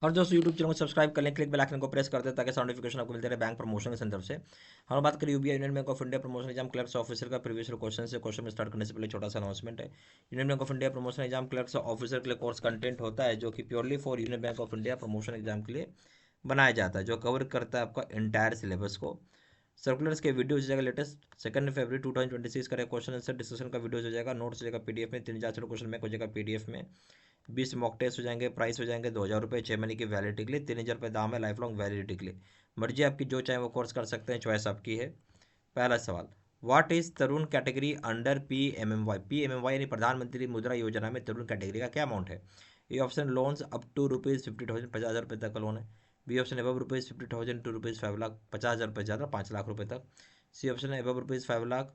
और दोस्तों YouTube channel को सब्सक्राइब कर लें, क्लिक बेल आइकन को प्रेस कर दें ताकि नोटिफिकेशन आपको मिलते रहे बैंक प्रमोशन के संदर्भ से। हम बात करें UBI union Bank of India promotion exam clerks officer का प्रीवियस क्वेश्चन से। क्वेश्चन में स्टार्ट करने से पहले छोटा सा अनाउंसमेंट है। Union Bank of India promotion exam clerks officer के लिए कोर्स कंटेंट होता है जो कि purely for Union Bank of India promotion exam के लिए बनाया जाता है, जो कवर करता है आपका एंटायर सिलेबस को। सर्कुलर्स के वीडियो हो जाएगा लेटेस्ट 2 फरवरी 2026 का क्वेश्चन आंसर डिस्कशन का वीडियो हो जाएगा, नोट्स हो जाएगा पीडीएफ में, 3,400 क्वेश्चन बैंक हो जाएगा पीडीएफ में, 20 मॉक टेस्ट हो जाएंगे, प्राइस हो जाएंगे 2,000 रुपये, 6 महीने की वैलिडिटी के लिए, 3,000 रुपये दाम है लाइफ लॉन्ग वैलिडिटी के लिए। मर्जी आपकी, जो चाहे वो कोर्स कर सकते हैं, चॉइस आपकी है। पहला सवाल, what is Tarun category under P M M Y यानी प्रधानमंत्री मुद्रा योजना में तरुण कैटेगरी का क्या अमाउंट है? A option loans up to ₹50,000 50,000 रुपये तक का लोन है। बी ऑप्शन एबव ₹50,000 टू ₹5,00,000 50,000 रुपये ज़्यादा 5,00,000 रुपये तक। सी ऑप्शन है एबव ₹5,00,000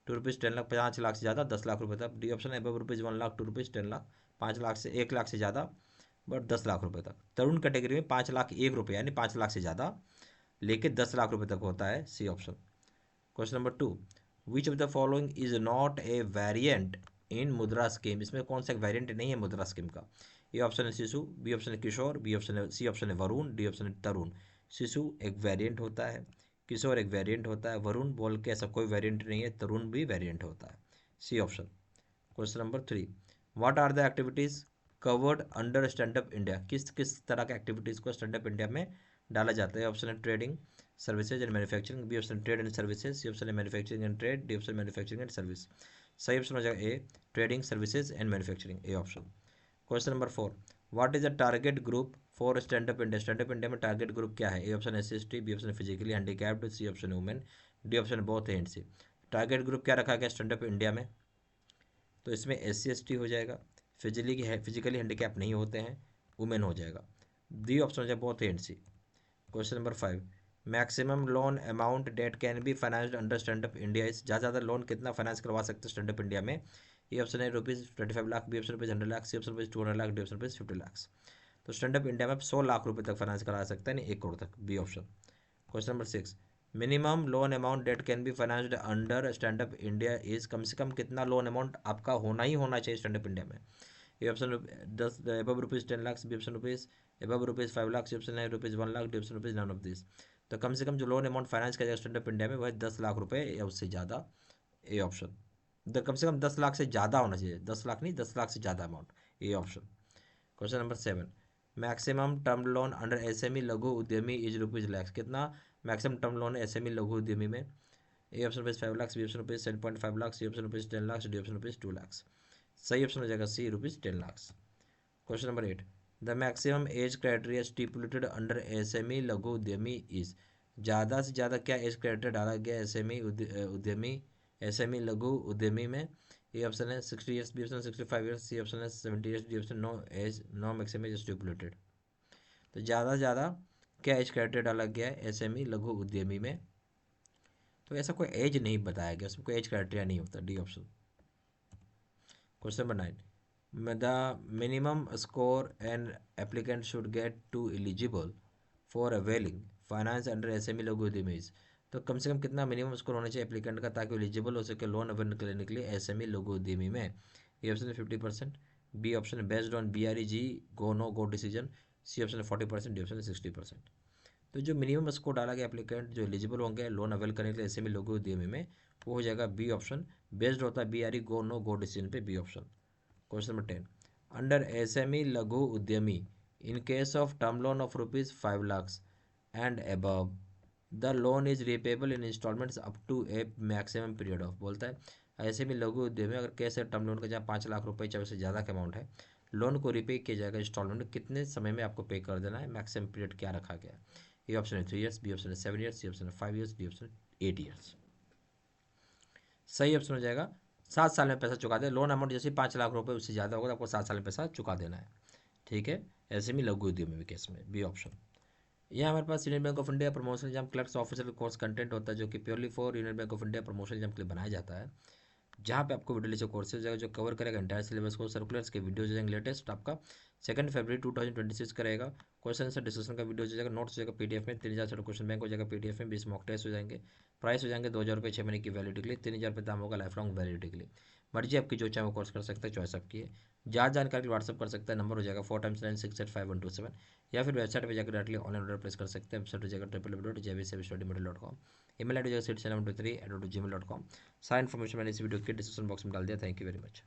टू ₹10,00,000 5 लाख से ज़्यादा 10,00,000 रुपये तक। डी ऑप्शन है एबव ₹1,00,000 टू ₹10,00,000 5 लाख से 1 लाख से ज़्यादा बट 10,00,000 रुपये तक। तरुण कैटेगरी में 5,01,000 यानी 5 लाख से ज़्यादा लेके 10,00,000 रुपये तक होता है, C option. Question number 2, which of the following is not a variant in Mudra scheme? इसमें कौन सा एक वेरिएंट नहीं है मुद्रा स्कीम का? ए ऑप्शन है शिशु, बी ऑप्शन है किशोर, बी ऑप्शन है सी ऑप्शन है वरुण, डी ऑप्शन है तरुण। शिशु एक वेरिएंट होता है, किशोर एक वेरिएंट होता है, वरुण बोल के ऐसा कोई वेरिएंट नहीं है, तरुण भी वेरिएंट होता है, C option. Question number 3, what are the activities covered under standup India? किस किस तरह के एक्टिविटीज़ को स्टैंडअप इंडिया में डाला जाता है? ऑप्शन है trading, services and manufacturing, B option trade and services, C option है manufacturing and trade, D option manufacturing and service. सही ऑप्शन हो जाएगा A, trading services and manufacturing, A option. Question number 4, what is the target group for standup India? Standup India में target group क्या है? A option है SC/ST, B option physically handicapped, C option women, D option both and C. Target group क्या रखा गया stand up India में? तो इसमें SC/ST हो जाएगा, फिजिकली हैंडीकैप नहीं होते हैं, वुमेन हो जाएगा, डी ऑप्शन हो जाएगा both and C. Question number 5, maximum loan amount that can be financed under standup India is? ज़्यादा ज़्यादा लोन कितना फाइनेंस करवा सकते हैं स्टैंडअप इंडिया में? ये ऑप्शन है ₹25,लाख, B option ₹100,00,000, C option ₹200,00,000, D option ₹50,00,000। तो स्टैंडअप इंडिया में आप 100 लाख रुपये तक फाइनेंस करा सकते हैं, नहीं 1 करोड़ तक, B option. Question number 6, minimum loan amount that can be financed under standup India is? कम से कम कितना लोन अमाउंट आपका होना ही होना चाहिए स्टैंडअप इंडिया में? ये option 10 above ₹10,00,000, B option above ₹5,00,000, C option है ₹1,00,000, D option none of this. तो कम से कम जो लोन अमाउंट फाइनेंस किया जाएगा स्टैंडअप इंडिया में वह 10 लाख रुपये या उससे ज़्यादा, ए ऑप्शन। कम से कम 10 लाख से ज़्यादा होना चाहिए, 10 लाख नहीं, 10 लाख से ज़्यादा amount, A option. Question number 7, maximum term loan under SME Laghu Udyami is ₹1,00,000? कितना मैक्सिमम टर्म लोन है SME लघु उद्यमी में? A option ₹5,00,000, B option ₹7.5 lakh, C option ₹10 lakh, D option ₹2 lakh. सही ऑप्शन हो जाएगा C, ₹10 lakh. Question number 8, the maximum age criteria stipulated under SME Laghu Udyami is? ज़्यादा से ज़्यादा क्या एज क्राइटेरिया डाला गया SME उद्यमी SME लघु उद्यमी में? ए ऑप्शन है 60 years, B option 65 years, C option है 70 years, D option no maximum age stipulated. तो ज़्यादा से ज़्यादा क्या एज क्राइटेरिया डाला गया है SME लघु उद्यमी में? तो ऐसा कोई एज नहीं बताया गया, उसमें कोई एज क्राइटेरिया नहीं होता, D option. Question number 9, the minimum score an applicant should get to eligible for availing finance under SME Laghu उद्यमी is? तो कम से कम कितना मिनिमम स्कोर होना चाहिए एप्लीकेंट का ताकि एलिजिबल हो सके लोन अवेल करने के लिए SME लघु उद्यमी में? ए ऑप्शन है 50%, बी ऑप्शन है based on BREG go no go decision, C option है 40%, डी ऑप्शन है 60%। तो जो मिनिमम स्कोर डाला गया एप्लीकेंट जो एलिजिबल होंगे लोन अवेल करने के लिए SME लघु उद्यमी में, वो हो जाएगा बी ऑप्शन, बेस्ड होता है BRE go no go decision पे, B option. Question number 10, under SME Laghu Udyami in case of term loan of ₹5,00,000 and above the loan is repayable in instalments up to a maximum period of? बोलता है SME Laghu उद्यमी अगर case है term loan का जहाँ 5,00,000 रुपये चाहे उससे ज़्यादा का अमाउंट है, लोन को रिपे किया जाएगा इंस्टॉलमेंट कितने समय में आपको पे कर देना है, मैक्सिमम पीरियड क्या रखा गया है? ए ऑप्शन है 3 ईयर्स, बी ऑप्शन है 7 ईयर्स, सी ऑप्शन है 5 ईयर्स, डी ऑप्शन 8 ईयर्स। सही ऑप्शन हो जाएगा 7 साल में पैसा चुका दे। लोन अमाउंट जैसे 5,00,000 रुपये उससे ज़्यादा होगा तो आपको 7 साल में पैसा चुका देना है, ठीक है, SME लघु उद्यमी केस में, बी ऑप्शन। यह हमारे पास Union Bank of India promotion exam clerks officer course content होता है जो कि purely for Union Bank of India promotion exam के लिए बनाया जाता है, जहाँ पे आपको वीडियो लेक्चर कोर्सेज जाएगा जो कवर करेगा एंटायर सिलेबस को। सर्कुलर्स के वीडियो जाएंगे लेटेस्ट आपका 2 फरवरी 2026 करेगा। क्वेश्चन आंसर डिस्कशन का वीडियो हो जाएगा, नोट्स हो जाएगा पीडीएफ में, 3,000 क्वेश्चन बैंक हो जाएगा पीडीएफ में, 20 मॉक टेस्ट हो जाएंगे, प्राइस हो जाएंगे 2,000 रुपये, 6 महीने की वैलिडिटी के लिए, 3,000 रुपये दाम होगा लाइफ लॉन्ग वैलिडिटी के लिए। मर्जी आपकी, जो चाहे वो कोर्स कर सकते हैं, चॉइस आपकी है। ज़्यादा जानकारी के लिए व्हाट्सअप कर सकते हैं, नंबर हो जाएगा 4x9685127, या फिर वेबसाइट पर जाकर डायरेक्टली ऑनलाइन ऑर्डर प्लेस कर सकते हैं। वेबसाइट हो जाएगा www.jvcstudymaterial.com। email ID हो जाएगा seed73@gmail.com। सारा इन्फॉर्मेशन मैंने इस वीडियो के डिस्क्रिप्शन बॉक्स में डाल दिया। Thank you very much.